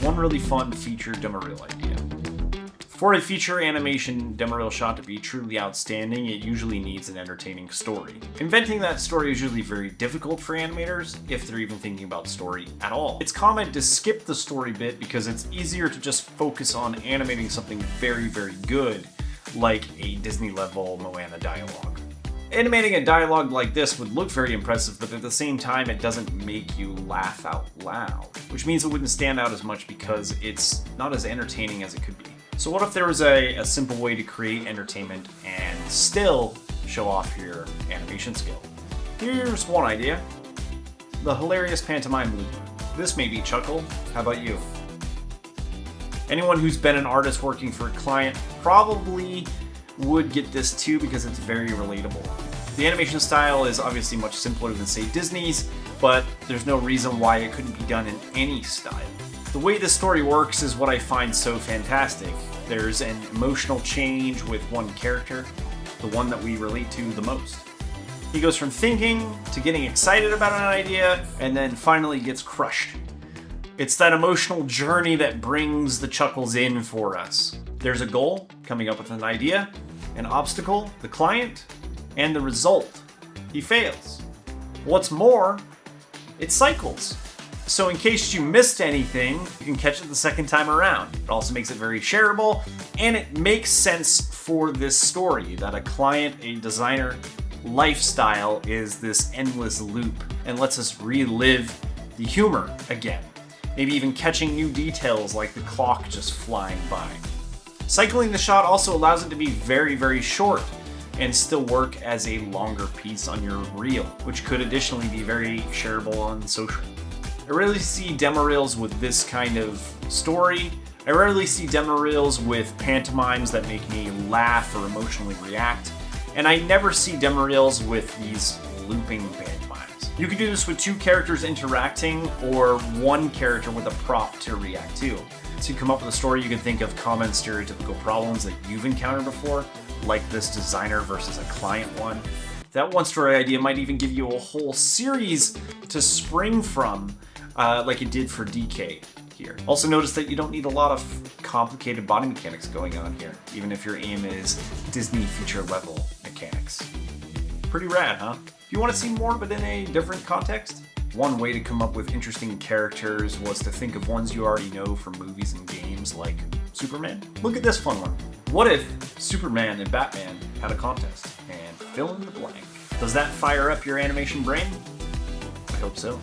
one really fun feature demo reel idea. For a feature animation demo reel shot to be truly outstanding, it usually needs an entertaining story. Inventing that story is usually very difficult for animators, if they're even thinking about story at all. It's common to skip the story bit because it's easier to just focus on animating something very, very good, like a Disney level Moana dialogue. Animating a dialogue like this would look very impressive, but at the same time it doesn't make you laugh out loud, which means it wouldn't stand out as much because it's not as entertaining as it could be. So what if there was a simple way to create entertainment and still show off your animation skill? Here's one idea. The hilarious pantomime loop. This made me chuckle. How about you? Anyone who's been an artist working for a client probably would get this too because it's very relatable. The animation style is obviously much simpler than, say, Disney's, but there's no reason why it couldn't be done in any style. The way this story works is what I find so fantastic. There's an emotional change with one character, the one that we relate to the most. He goes from thinking to getting excited about an idea, and then finally gets crushed. It's that emotional journey that brings the chuckles in for us. There's a goal, coming up with an idea, an obstacle, the client, and the result. He fails. What's more, it cycles. So in case you missed anything, you can catch it the second time around. It also makes it very shareable, and it makes sense for this story that a client, a designer lifestyle is this endless loop and lets us relive the humor again. Maybe even catching new details like the clock just flying by. Cycling the shot also allows it to be very, very short and still work as a longer piece on your reel, which could additionally be very shareable on social. I rarely see demo reels with this kind of story. I rarely see demo reels with pantomimes that make me laugh or emotionally react. And I never see demo reels with these looping pantomimes. You can do this with two characters interacting or one character with a prop to react to. To come up with a story, you can think of common stereotypical problems that you've encountered before, like this designer versus a client one. That one story idea might even give you a whole series to spring from, like it did for DK here. Also notice that you don't need a lot of complicated body mechanics going on here, even if your aim is Disney feature level mechanics. Pretty rad, huh? If you want to see more but in a different context, one way to come up with interesting characters was to think of ones you already know from movies and games like Superman. Look at this fun one. What if Superman and Batman had a contest and fill in the blank? Does that fire up your animation brain? I hope so.